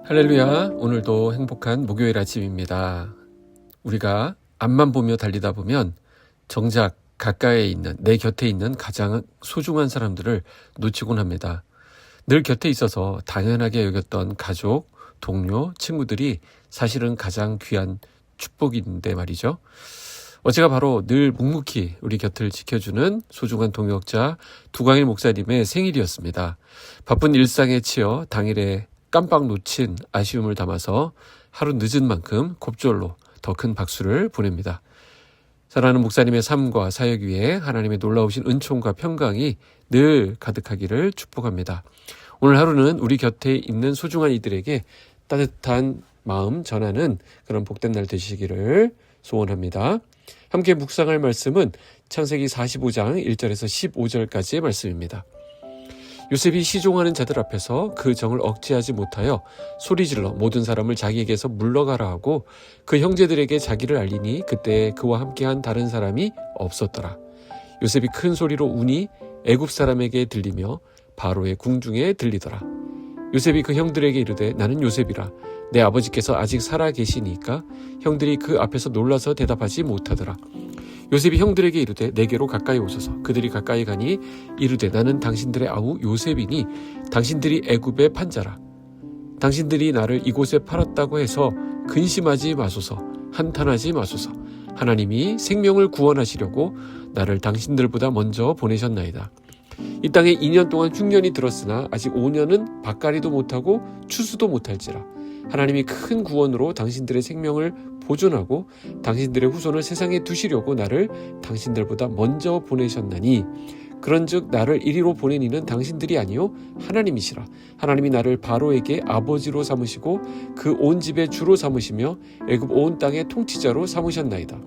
할렐루야. 오늘도 행복한 목요일 아침입니다. 우리가 앞만 보며 달리다 보면 정작 가까이에 있는, 내 곁에 있는 가장 소중한 사람들을 놓치곤 합니다. 늘 곁에 있어서 당연하게 여겼던 가족, 동료, 친구들이 사실은 가장 귀한 축복인데 말이죠. 어제가 바로 늘 묵묵히 우리 곁을 지켜주는 소중한 동역자 두광일 목사님의 생일이었습니다. 바쁜 일상에 치여 당일에 깜빡 놓친 아쉬움을 담아서 하루 늦은 만큼 곱절로 더 큰 박수를 보냅니다. 사랑하는 목사님의 삶과 사역 위에 하나님의 놀라우신 은총과 평강이 늘 가득하기를 축복합니다. 오늘 하루는 우리 곁에 있는 소중한 이들에게 따뜻한 마음 전하는 그런 복된 날 되시기를 소원합니다. 함께 묵상할 말씀은 창세기 45장 1절에서 15절까지의 말씀입니다. 요셉이 시종하는 자들 앞에서 그 정을 억제하지 못하여 소리질러 모든 사람을 자기에게서 물러가라 하고 그 형제들에게 자기를 알리니 그때 그와 함께한 다른 사람이 없었더라. 요셉이 큰 소리로 우니 애굽 사람에게 들리며 바로의 궁중에 들리더라. 요셉이 그 형들에게 이르되 나는 요셉이라. 내 아버지께서 아직 살아 계시니까 형들이 그 앞에서 놀라서 대답하지 못하더라. 요셉이 형들에게 이르되 내게로 가까이 오소서. 그들이 가까이 가니 이르되 나는 당신들의 아우 요셉이니 당신들이 애굽의 판자라. 당신들이 나를 이곳에 팔았다고 해서 근심하지 마소서. 한탄하지 마소서. 하나님이 생명을 구원하시려고 나를 당신들보다 먼저 보내셨나이다. 이 땅에 2년 동안 흉년이 들었으나 아직 5년은 밭갈이도 못하고 추수도 못할지라. 하나님이 큰 구원으로 당신들의 생명을 보존하고 당신들의 후손을 세상에 두시려고 나를 당신들보다 먼저 보내셨나니 그런즉 나를 이리로 보내니는 당신들이 아니요 하나님이시라. 하나님이 나를 바로에게 아버지로 삼으시고 그 온 집의 주로 삼으시며 애굽 온 땅의 통치자로 삼으셨나이다.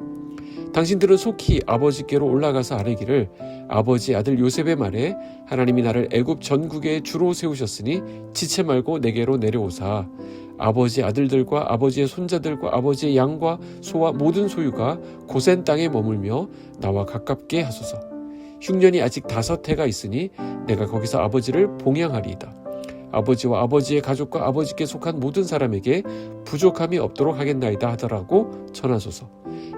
당신들은 속히 아버지께로 올라가서 아뢰기를 아버지 아들 요셉의 말에 하나님이 나를 애굽 전국의 주로 세우셨으니 지체 말고 내게로 내려오사 아버지 아들들과 아버지의 손자들과 아버지의 양과 소와 모든 소유가 고센 땅에 머물며 나와 가깝게 하소서. 흉년이 아직 5해가 있으니 내가 거기서 아버지를 봉양하리이다. 아버지와 아버지의 가족과 아버지께 속한 모든 사람에게 부족함이 없도록 하겠나이다 하더라고 전하소서.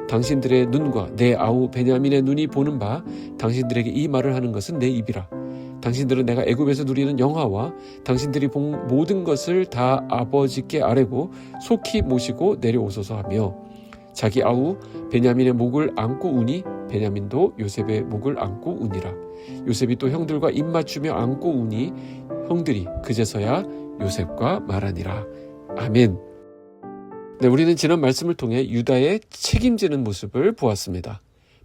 당신들의 눈과 내 아우 베냐민의 눈이 보는 바 당신들에게 이 말을 하는 것은 내 입이라. 당신들은 내가 애굽에서 누리는 영화와 당신들이 본 모든 것을 다 아버지께 아뢰고 속히 모시고 내려오소서 하며 자기 아우 베냐민의 목을 안고 우니 베냐민도 요셉의 목을 안고 우니라. 요셉이 또 형들과 입 맞추며 안고 우니 형들이 그제서야 요셉과 말하니라. 아멘. 네, 우리는 지난 말씀을 통해 유다의 책임지는 모습을 보았습니다.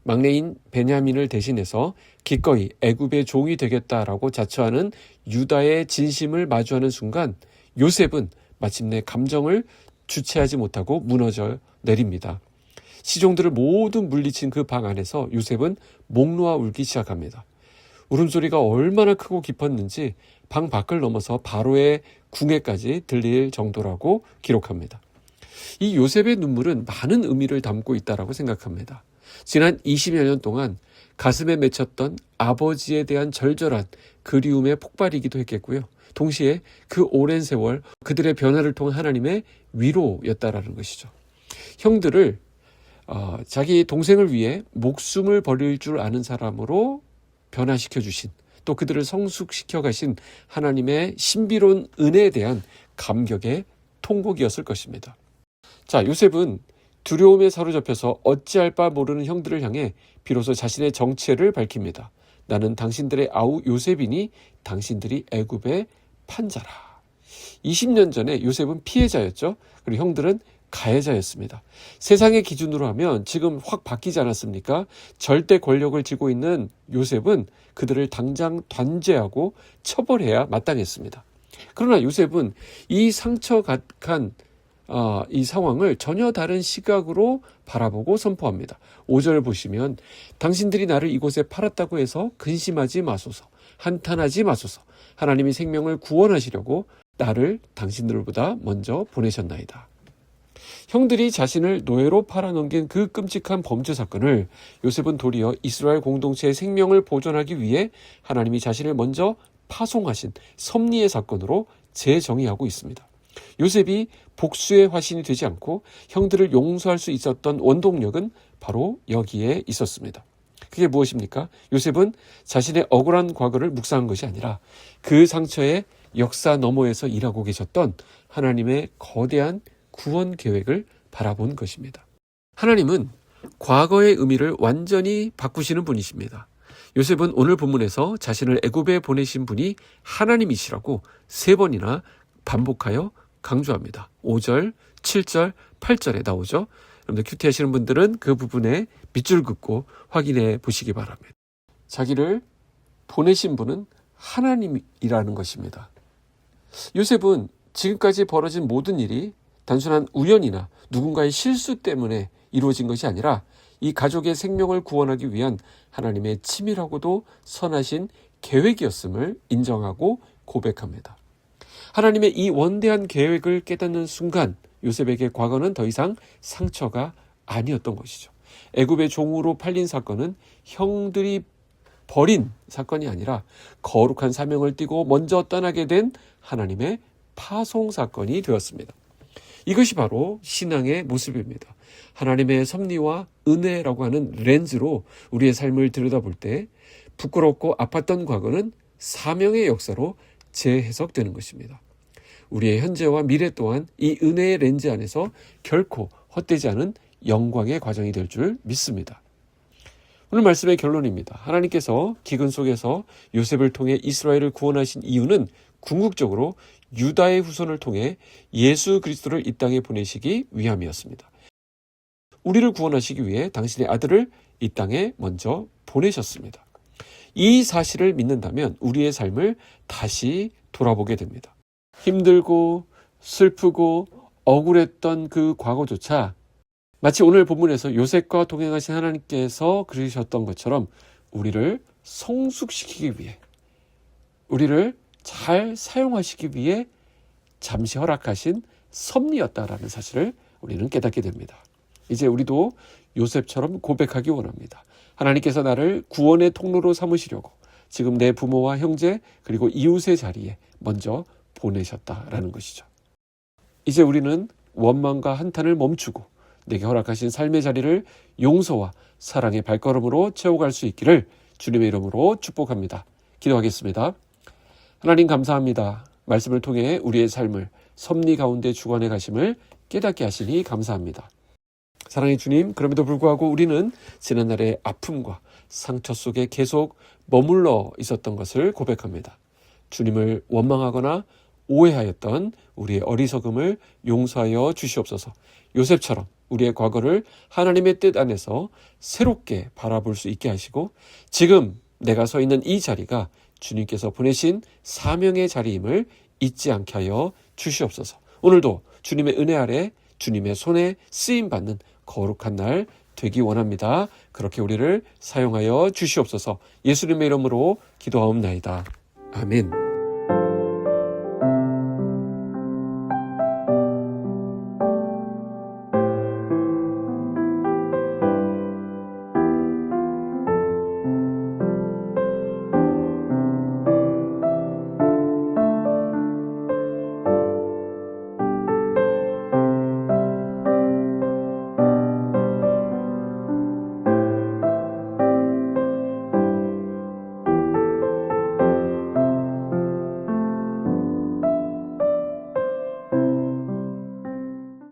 막내인 베냐민을 대신해서 기꺼이 애굽의 종이 되겠다라고 자처하는 유다의 진심을 마주하는 순간 요셉은 마침내 감정을 주체하지 못하고 무너져 내립니다. 시종들을 모두 물리친 그 방 안에서 요셉은 목 놓아 울기 시작합니다. 울음소리가 얼마나 크고 깊었는지 방 밖을 넘어서 바로의 궁에까지 들릴 정도라고 기록합니다. 이 요셉의 눈물은 많은 의미를 담고 있다고 생각합니다. 지난 20여 년 동안 가슴에 맺혔던 아버지에 대한 절절한 그리움의 폭발이기도 했겠고요. 동시에 그 오랜 세월 그들의 변화를 통한 하나님의 위로였다라는 것이죠. 형들을 자기 동생을 위해 목숨을 버릴 줄 아는 사람으로 변화시켜 주신 또 그들을 성숙시켜 가신 하나님의 신비로운 은혜에 대한 감격의 통곡이었을 것입니다. 자, 요셉은 두려움에 사로잡혀서 어찌할 바 모르는 형들을 향해 비로소 자신의 정체를 밝힙니다. 나는 당신들의 아우 요셉이니 당신들이 애굽의 판자라. 20년 전에 요셉은 피해자였죠. 그리고 형들은 가해자였습니다. 세상의 기준으로 하면 지금 확 바뀌지 않았습니까? 절대 권력을 쥐고 있는 요셉은 그들을 당장 단죄하고 처벌해야 마땅했습니다. 그러나 요셉은 이 상처각한 이 상황을 전혀 다른 시각으로 바라보고 선포합니다. 5절 보시면 당신들이 나를 이곳에 팔았다고 해서 근심하지 마소서. 한탄하지 마소서. 하나님이 생명을 구원하시려고 나를 당신들보다 먼저 보내셨나이다. 형들이 자신을 노예로 팔아넘긴 그 끔찍한 범죄 사건을 요셉은 도리어 이스라엘 공동체의 생명을 보존하기 위해 하나님이 자신을 먼저 파송하신 섭리의 사건으로 재정의하고 있습니다. 요셉이 복수의 화신이 되지 않고 형들을 용서할 수 있었던 원동력은 바로 여기에 있었습니다. 그게 무엇입니까? 요셉은 자신의 억울한 과거를 묵상한 것이 아니라 그 상처의 역사 너머에서 일하고 계셨던 하나님의 거대한 구원 계획을 바라본 것입니다. 하나님은 과거의 의미를 완전히 바꾸시는 분이십니다. 요셉은 오늘 본문에서 자신을 애굽에 보내신 분이 하나님이시라고 3번이나 반복하여 강조합니다. 5절, 7절, 8절에 나오죠. 여러분들 큐티 하시는 분들은 그 부분에 밑줄 긋고 확인해 보시기 바랍니다. 자기를 보내신 분은 하나님이라는 것입니다. 요셉은 지금까지 벌어진 모든 일이 단순한 우연이나 누군가의 실수 때문에 이루어진 것이 아니라 이 가족의 생명을 구원하기 위한 하나님의 치밀하고도 선하신 계획이었음을 인정하고 고백합니다. 하나님의 이 원대한 계획을 깨닫는 순간 요셉에게 과거는 더 이상 상처가 아니었던 것이죠. 애굽의 종으로 팔린 사건은 형들이 버린 사건이 아니라 거룩한 사명을 띠고 먼저 떠나게 된 하나님의 파송 사건이 되었습니다. 이것이 바로 신앙의 모습입니다. 하나님의 섭리와 은혜라고 하는 렌즈로 우리의 삶을 들여다볼 때 부끄럽고 아팠던 과거는 사명의 역사로 재해석되는 것입니다. 우리의 현재와 미래 또한 이 은혜의 렌즈 안에서 결코 헛되지 않은 영광의 과정이 될 줄 믿습니다. 오늘 말씀의 결론입니다. 하나님께서 기근 속에서 요셉을 통해 이스라엘을 구원하신 이유는 궁극적으로 유다의 후손을 통해 예수 그리스도를 이 땅에 보내시기 위함이었습니다. 우리를 구원하시기 위해 당신의 아들을 이 땅에 먼저 보내셨습니다. 이 사실을 믿는다면 우리의 삶을 다시 돌아보게 됩니다. 힘들고 슬프고 억울했던 그 과거조차 마치 오늘 본문에서 요셉과 동행하신 하나님께서 그러셨던 것처럼 우리를 성숙시키기 위해, 우리를 잘 사용하시기 위해 잠시 허락하신 섭리였다라는 사실을 우리는 깨닫게 됩니다. 이제 우리도 요셉처럼 고백하기 원합니다. 하나님께서 나를 구원의 통로로 삼으시려고 지금 내 부모와 형제 그리고 이웃의 자리에 먼저 보내셨다라는 것이죠. 이제 우리는 원망과 한탄을 멈추고 내게 허락하신 삶의 자리를 용서와 사랑의 발걸음으로 채워갈 수 있기를 주님의 이름으로 축복합니다. 기도하겠습니다. 하나님 감사합니다. 말씀을 통해 우리의 삶을 섭리 가운데 주관해 가심을 깨닫게 하시니 감사합니다. 사랑의 주님, 그럼에도 불구하고 우리는 지난날의 아픔과 상처 속에 계속 머물러 있었던 것을 고백합니다. 주님을 원망하거나 오해하였던 우리의 어리석음을 용서하여 주시옵소서. 요셉처럼 우리의 과거를 하나님의 뜻 안에서 새롭게 바라볼 수 있게 하시고 지금 내가 서 있는 이 자리가 주님께서 보내신 사명의 자리임을 잊지 않게 하여 주시옵소서. 오늘도 주님의 은혜 아래 주님의 손에 쓰임받는 거룩한 날 되기 원합니다. 그렇게 우리를 사용하여 주시옵소서. 예수님의 이름으로 기도하옵나이다. 아멘.